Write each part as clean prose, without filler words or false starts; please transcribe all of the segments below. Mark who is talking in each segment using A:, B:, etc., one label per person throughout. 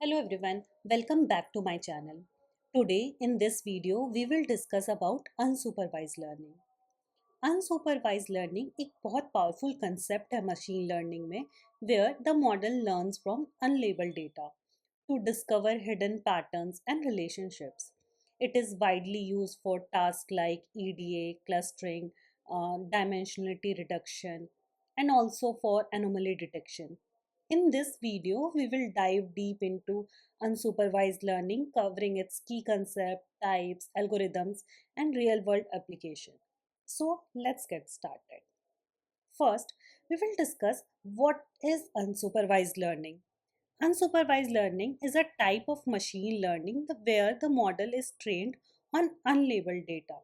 A: Hello everyone, welcome back to my channel. Today in this video we will discuss about unsupervised learning. Unsupervised learning एक बहुत powerful concept है machine learning में where the model learns from unlabeled data to discover hidden patterns and relationships. It is widely used for tasks like EDA, clustering, dimensionality reduction, and also for anomaly detection. In this video, we will dive deep into unsupervised learning, covering its key concepts, types, algorithms, and real world application. So, let's get started. First, we will discuss what is unsupervised learning. Unsupervised learning is a type of machine learning where the model is trained on unlabeled data.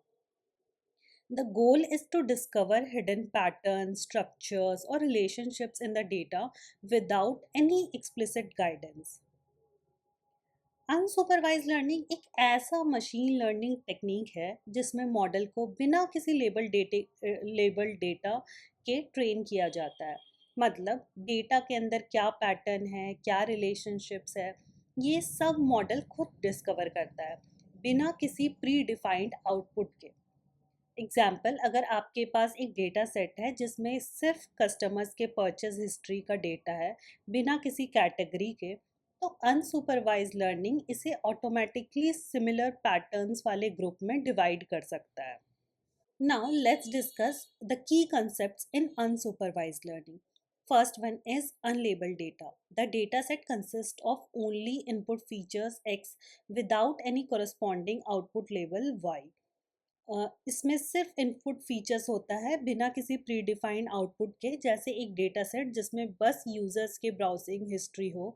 A: The goal is to discover hidden patterns, structures, or relationships in the data without any explicit guidance. Unsupervised learning एक ऐसा machine learning technique है जिसमें model को बिना किसी label data के train किया जाता है। मतलब डेटा के अंदर क्या पैटर्न है, क्या रिलेशनशिप्स है, ये सब मॉडल खुद डिस्कवर करता है बिना किसी प्री डिफाइंड आउटपुट के। एग्जाम्पल, अगर आपके पास एक डेटा सेट है जिसमें सिर्फ कस्टमर्स के परचेज हिस्ट्री का डेटा है बिना किसी कैटेगरी के, तो अनसुपरवाइज लर्निंग इसे ऑटोमेटिकली सिमिलर पैटर्न्स वाले ग्रुप में डिवाइड कर सकता है। Now let's discuss the key concepts in unsupervised learning. First one is unlabeled data. The data set consists of only input features X without any corresponding output label Y. इसमें सिर्फ input features होता है बिना किसी pre defined output के, जैसे एक data set जिसमें बस यूजर्स के ब्राउजिंग हिस्ट्री हो,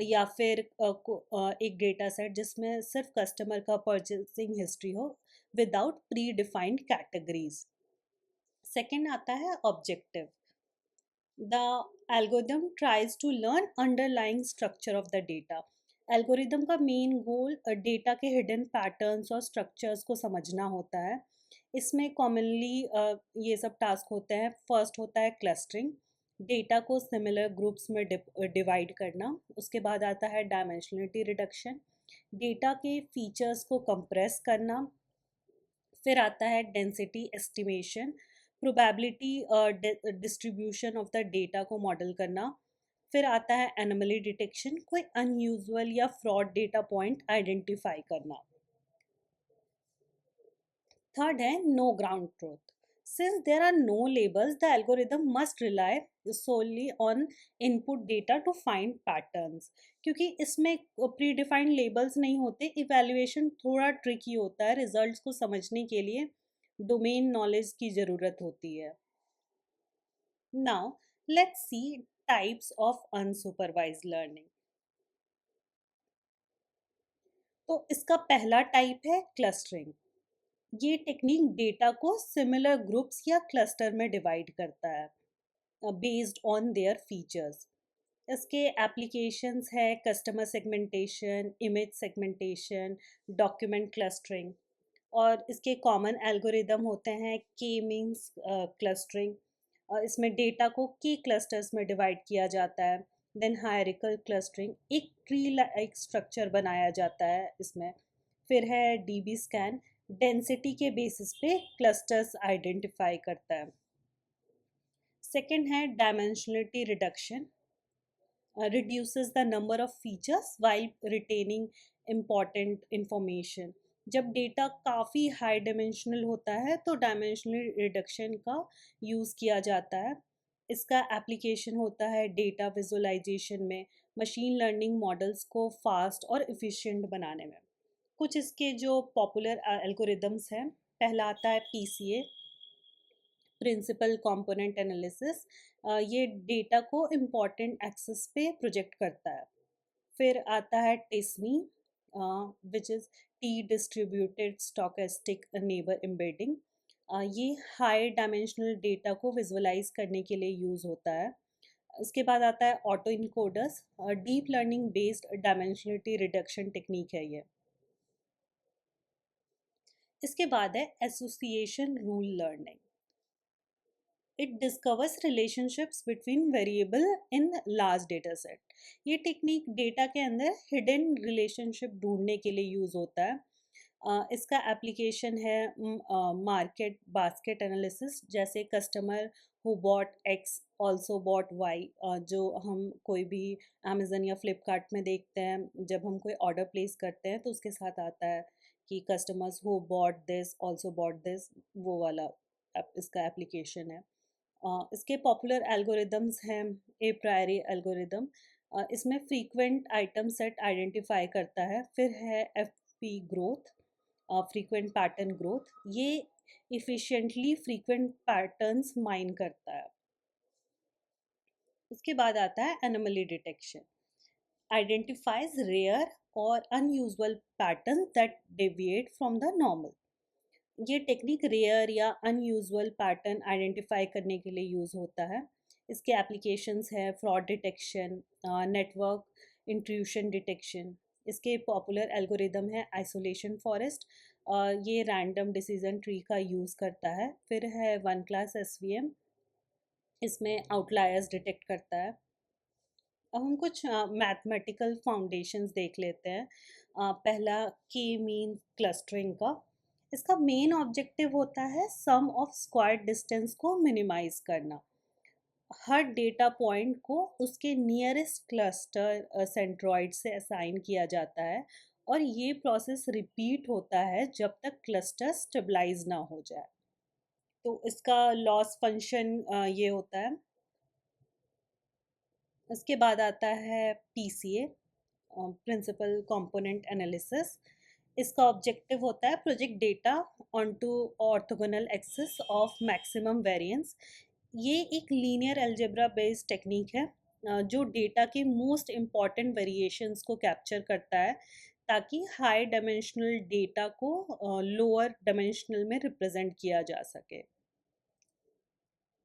A: या फिर एक डेटा सेट जिसमें सिर्फ कस्टमर का परचेसिंग हिस्ट्री हो without pre defined categories. Second आता है objective. The algorithm tries to learn underlying structure of the data. Algorithm का मेन गोल डेटा के हिडन पैटर्न्स और स्ट्रक्चर्स को समझना होता है। इसमें कॉमनली ये सब टास्क होते हैं। फर्स्ट होता है क्लस्टरिंग, डेटा को सिमिलर ग्रुप्स में डिवाइड करना। उसके बाद आता है डायमेंशनलिटी रिडक्शन, डेटा के फीचर्स को कंप्रेस करना। फिर आता है density estimation, probability distribution of the data को मॉडल करना। फिर आता है एनोमली डिटेक्शन, कोई अनयूजुअल या फ्रॉड डेटा पॉइंट आइडेंटिफाई करना। थर्ड है no ground truth. Since there are no labels, the algorithm must rely solely on input data to find patterns. क्योंकि इसमें प्री डिफाइंड लेबल्स नहीं होते, इवेल्युएशन थोड़ा tricky होता है। रिजल्ट्स को समझने के लिए डोमेन नॉलेज की ज़रूरत होती है। Now let's see types of unsupervised learning. तो इसका पहला टाइप है क्लस्टरिंग। ये टेक्निक डेटा को सिमिलर ग्रुप्स या क्लस्टर में डिवाइड करता है बेस्ड ऑन देयर फीचर्स। इसके एप्लीकेशंस है customer segmentation, image segmentation, document clustering. और इसके कॉमन एल्गोरिदम होते हैं के मीन्स क्लस्टरिंग, और इसमें डेटा को की क्लस्टर्स में डिवाइड किया जाता है। देन हायरिकल क्लस्टरिंग, एक ट्री लाइक स्ट्रक्चर बनाया जाता है इसमें। फिर है डीबी स्कैन, डेंसिटी के बेसिस पे क्लस्टर्स आइडेंटिफाई करता है। सेकेंड है dimensionality reduction, reduces the number of features while retaining important information. जब डेटा काफ़ी हाई डायमेंशनल होता है तो डायमेंशनल रिडक्शन का यूज़ किया जाता है। इसका एप्लीकेशन होता है डेटा विजुअलाइजेशन में, मशीन लर्निंग मॉडल्स को फास्ट और इफ़िशिएंट बनाने में। कुछ इसके जो पॉपुलर एल्गोरिदम्स हैं, पहला आता है पीसीए, प्रिंसिपल कंपोनेंट एनालिसिस। ये डेटा को इम्पॉर्टेंट एक्सेस पे प्रोजेक्ट करता है। फिर आता है tSNE, which is t distributed stochastic neighbour embedding. ये हाई डायमेंशनल डेटा को विजुअलाइज करने के लिए यूज़ होता है। उसके बाद आता है auto encoders, deep learning based dimensionality reduction technique है ये। इसके बाद है association rule learning. It discovers relationships between variable in large data set. ये टेक्निक डेटा के अंदर हिडन रिलेशनशिप ढूंढने के लिए यूज़ होता है। इसका एप्लीकेशन है मार्केट बास्केट एनालिसिस, जैसे customer who bought X also bought Y, जो हम कोई भी अमेजन या फ्लिपकार्ट में देखते हैं, जब हम कोई ऑर्डर प्लेस करते हैं तो उसके साथ आता है कि customers who bought this also bought this, वो वाला इसका एप्लीकेशन है। इसके पॉपुलर एल्गोरिदम्स हैं ए प्रायरी एल्गोरिदम, इसमें फ्रीक्वेंट आइटम सेट आइडेंटिफाई करता है। फिर है F P growth, frequent pattern growth, ये इफ़िशिएंटली फ्रीक्वेंट पैटर्न्स माइन करता है। उसके बाद आता है एनोमली डिटेक्शन, आइडेंटिफाइज रेयर और unusual pattern that deviate from the normal. ये टेक्निक रेयर या अनयूजुअल पैटर्न आइडेंटिफाई करने के लिए यूज़ होता है। इसके एप्लीकेशंस है fraud detection, network intrusion detection. इसके पॉपुलर एल्गोरिदम है आइसोलेशन फॉरेस्ट, ये रैंडम डिसीजन ट्री का यूज़ करता है। फिर है one class S V M, इसमें आउटलायर्स डिटेक्ट करता है। अब हम कुछ मैथमेटिकल फाउंडेशंस देख लेते हैं। पहला के मीन क्लस्टरिंग का, इसका मेन ऑब्जेक्टिव होता है सम ऑफ स्क्वायर डिस्टेंस को मिनिमाइज करना। हर डेटा पॉइंट को उसके नियरेस्ट क्लस्टर सेंट्रॉइड से असाइन किया जाता है, और ये प्रोसेस रिपीट होता है जब तक क्लस्टर स्टेबलाइज ना हो जाए। तो इसका लॉस फंक्शन ये होता है। इसके बाद आता है पीसीए, प्रिंसिपल कंपोनेंट एनालिसिस। इसका ऑब्जेक्टिव होता है project data onto orthogonal axis of maximum variance. ये एक लीनियर अलजेब्रा बेस्ड टेक्निक है, जो डेटा के मोस्ट इम्पॉर्टेंट वेरिएशंस को कैप्चर करता है, ताकि हाई डायमेंशनल डेटा को लोअर डायमेंशनल में रिप्रेजेंट किया जा सके।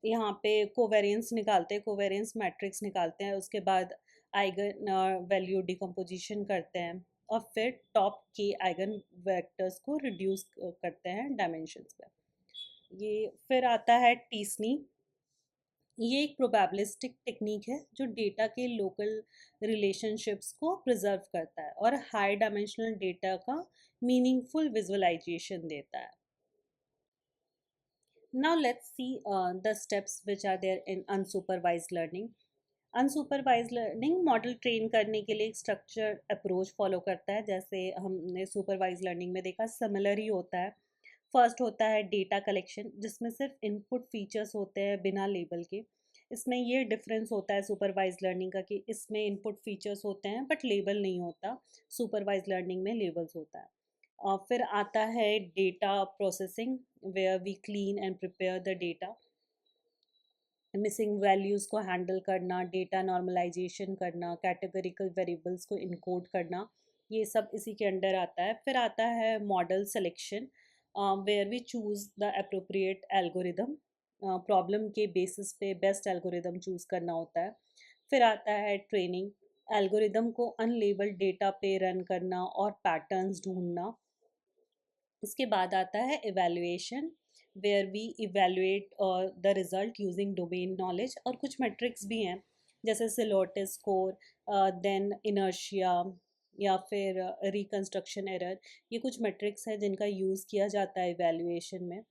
A: यहाँ पे कोवेरिएंस निकालते हैं, कोवेरिएंस मैट्रिक्स निकालते हैं, उसके बाद आइगन वैल्यू डिकम्पोजिशन करते हैं, और फिर टॉप के आइगन वेक्टर्स को रिड्यूस करते हैं डायमेंशंस पे। ये फिर आता है टीसनी, ये एक प्रोबेबिलिस्टिक टेक्निक है जो डेटा के लोकल रिलेशनशिप्स को प्रिजर्व करता है और हाई डायमेंशनल डेटा का मीनिंगफुल विजुअलाइजेशन देता है। Now let's see the steps which are there in unsupervised learning. Unsupervised learning model train करने के लिए एक स्ट्रक्चर अप्रोच फॉलो करता है, जैसे हमने सुपरवाइज लर्निंग में देखा सिमिलर ही होता है। फर्स्ट होता है डेटा कलेक्शन, जिसमें सिर्फ इनपुट फीचर्स होते हैं बिना लेबल के। इसमें ये डिफरेंस होता है सुपरवाइज लर्निंग का कि इसमें इनपुट फीचर्स होते हैं बट लेबल नहीं होता, सुपरवाइज लर्निंग में लेबल्स होता है। फिर आता है data processing, where we clean and prepare the data, missing values को हैंडल करना, डेटा नॉर्मलाइजेशन करना, कैटेगरिकल वेरिएबल्स को इनकोड करना, ये सब इसी के अंडर आता है। फिर आता है model selection, where we choose the appropriate algorithm, problem के बेसिस पे बेस्ट एल्गोरिदम चूज़ करना होता है। फिर आता है ट्रेनिंग, एल्गोरिदम को अनलेबल्ड डेटा पे रन करना और पैटर्न्स ढूंढना। उसके बाद आता है evaluation, where we evaluate the result using domain knowledge, और कुछ मेट्रिक्स भी हैं जैसे सिलोटिस स्कोर, देन इनर्शिया, या फिर रिकंस्ट्रक्शन एरर। ये कुछ मेट्रिक्स हैं जिनका यूज़ किया जाता है इवैल्यूएशन में।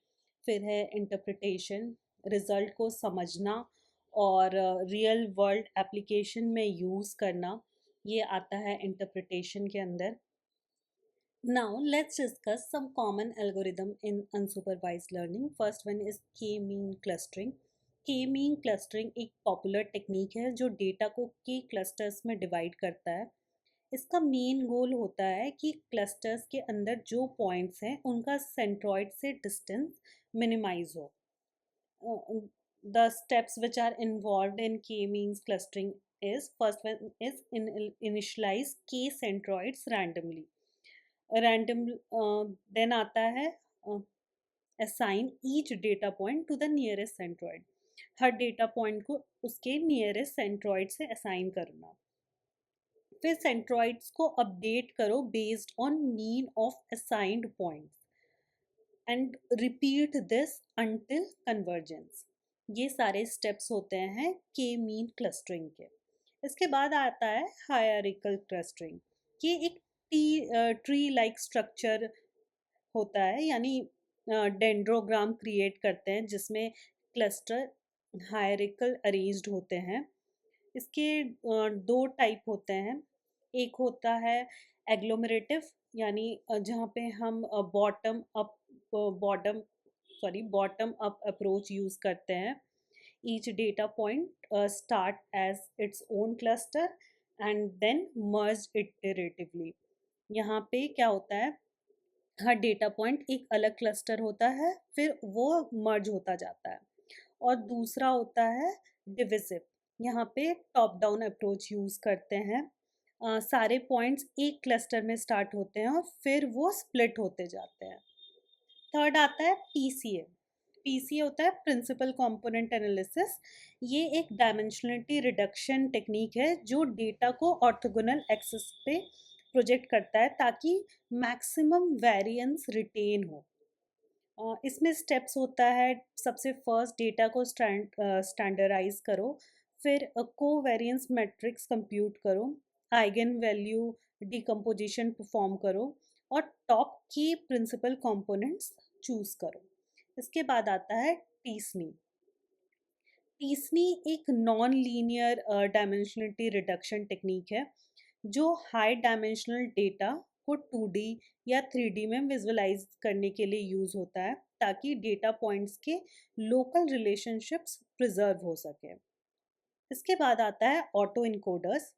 A: फिर है इंटरप्रिटेशन, रिजल्ट को समझना और रियल वर्ल्ड एप्लीकेशन में यूज़ करना, ये आता है इंटरप्रिटेशन के अंदर। Now let's discuss some common algorithm in unsupervised learning. First one is K-mean clustering. K-mean clustering एक पॉपुलर टेक्निक है जो डेटा को के क्लस्टर्स में डिवाइड करता है। इसका मेन गोल होता है कि क्लस्टर्स के अंदर जो पॉइंट्स हैं उनका सेंट्रॉइड से डिस्टेंस मिनिमाइज हो। The steps which are involved in K-means clustering is, first one is initialize K centroids randomly. Random, then आता है assign each data point to the nearest centroid, हर डेटा पॉइंट को उसके nearest centroid से assign करना। फिर centroids को update करो based on mean of assigned points and repeat this until convergence. ये सारे स्टेप्स होते हैं के मीन क्लस्टरिंग के। इसके बाद आता है हायरार्किकल क्लस्टरिंग। ये एक ट्री लाइक स्ट्रक्चर होता है, यानी डेंड्रोग्राम क्रिएट करते हैं जिसमें क्लस्टर हायरार्किकल अरेंज्ड होते हैं। इसके दो टाइप होते हैं। एक होता है एग्लोमरेटिव, यानी जहाँ पे हम बॉटम अप अप्रोच यूज़ करते हैं। Each data point start as its own cluster and then merge iteratively. यहाँ पे क्या होता है, हर डेटा पॉइंट एक अलग क्लस्टर होता है, फिर वो मर्ज होता जाता है। और दूसरा होता है डिविजिव। यहाँ पे टॉप डाउन अप्रोच यूज़ करते हैं। सारे पॉइंट्स एक क्लस्टर में स्टार्ट होते हैं और फिर वो स्प्लिट होते जाते हैं। थर्ड आता है पीसीए। पीसीए होता है प्रिंसिपल कंपोनेंट एनालिसिस। ये एक डायमेंशनलिटी रिडक्शन टेक्निक है जो डेटा को ऑर्थोगोनल एक्सिस पे प्रोजेक्ट करता है ताकि मैक्सिमम वेरिएंस रिटेन हो। इसमें स्टेप्स होता है, सबसे फर्स्ट डेटा को स्टैंडर्डाइज करो, फिर कोवेरिएंस मैट्रिक्स कंप्यूट करो, आइगन वैल्यू डिकम्पोजिशन परफॉर्म करो और टॉप की प्रिंसिपल कंपोनेंट्स चूज करो। इसके बाद आता है टीसनी। टीसनी एक non linear dimensionality reduction technique है जो हाई डायमेंशनल डेटा को 2D या 3D में विजुअलाइज करने के लिए यूज़ होता है ताकि डेटा पॉइंट्स के लोकल रिलेशनशिप्स प्रिजर्व हो सके। इसके बाद आता है ऑटो इनकोडर्स।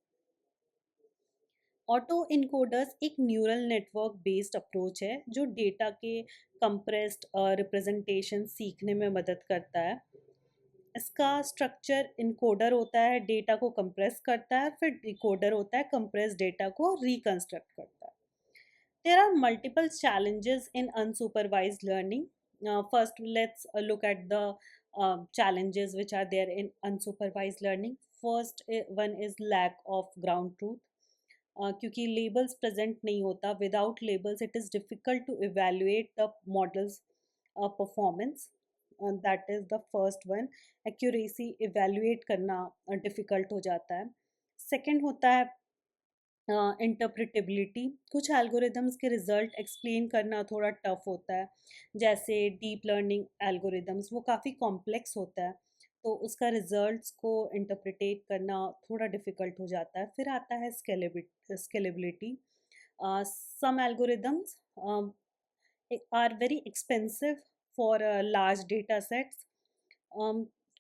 A: ऑटो इनकोडर्स एक न्यूरल नेटवर्क बेस्ड अप्रोच है जो डेटा के कंप्रेस्ड रिप्रेजेंटेशन सीखने में मदद करता है। इसका स्ट्रक्चर इनकोडर होता है, डेटा को कंप्रेस करता है, फिर डिकोडर होता है, कंप्रेस डेटा को रिकंस्ट्रक्ट करता है। There are multiple challenges in unsupervised learning. First, let's look at the challenges which are there in unsupervised learning. First one is lack of ground truth. क्योंकि labels present नहीं होता, without labels it is difficult to evaluate the model's performance. That is the first one. Accuracy evaluate करना difficult हो जाता है। Second होता है interpretability. कुछ एल्गोरिदम्स के रिजल्ट एक्सप्लेन करना थोड़ा टफ होता है, जैसे डीप लर्निंग एल्गोरिदम्स, वो काफ़ी कॉम्प्लेक्स होता है, तो उसका रिजल्ट्स को इंटरप्रिटेट करना थोड़ा डिफ़िकल्ट हो जाता है। फिर आता है scalability. Some algorithms are very expensive for large data sets.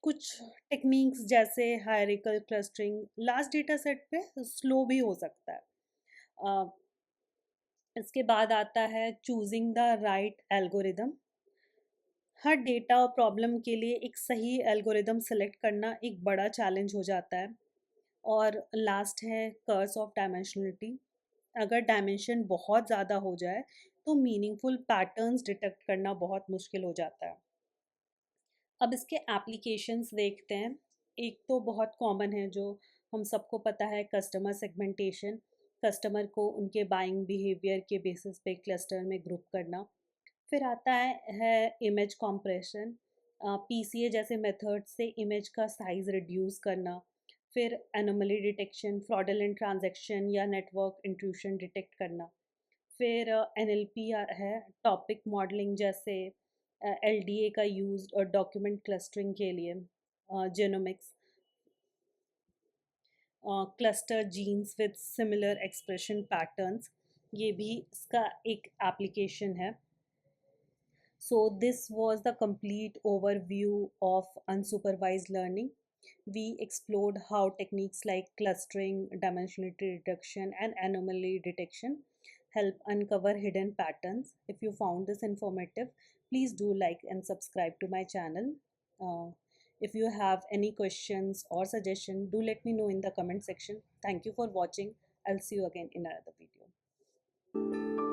A: कुछ टेक्निक्स जैसे hierarchical clustering large data set पे स्लो भी हो सकता है। अ, इसके बाद आता है चूजिंग द राइट एल्गोरिदम। हर डेटा और प्रॉब्लम के लिए एक सही एल्गोरिदम सेलेक्ट करना एक बड़ा चैलेंज हो जाता है। और लास्ट है कर्स ऑफ डायमेंशनलिटी। अगर डायमेंशन बहुत ज़्यादा हो जाए तो मीनिंगफुल पैटर्न्स डिटेक्ट करना बहुत मुश्किल हो जाता है। अब इसके एप्लीकेशंस देखते हैं। एक तो बहुत कॉमन है जो हम सबको पता है, कस्टमर सेगमेंटेशन। कस्टमर को उनके बाइंग बिहेवियर के बेसिस पे क्लस्टर में ग्रुप करना। फिर आता है इमेज कॉम्प्रेशन। पीसीए जैसे मेथड से इमेज का साइज रिड्यूस करना। फिर एनोमली डिटेक्शन, फ्रॉडलेंट ट्रांजैक्शन या नेटवर्क इंट्रूशन डिटेक्ट करना। फिर एनएलपी है, टॉपिक मॉडलिंग, जैसे एलडीए का यूज़ और डॉक्यूमेंट क्लस्टरिंग के लिए। Genomics, cluster genes with similar expression patterns, ये भी इसका एक एप्लीकेशन है। So this was the complete overview of unsupervised learning. We explored how techniques like clustering, dimensionality reduction, and anomaly detection help uncover hidden patterns. If you found this informative, please do like and subscribe to my channel. If you have any questions or suggestion, do let me know in the comment section. Thank you for watching. I'll see you again in another video.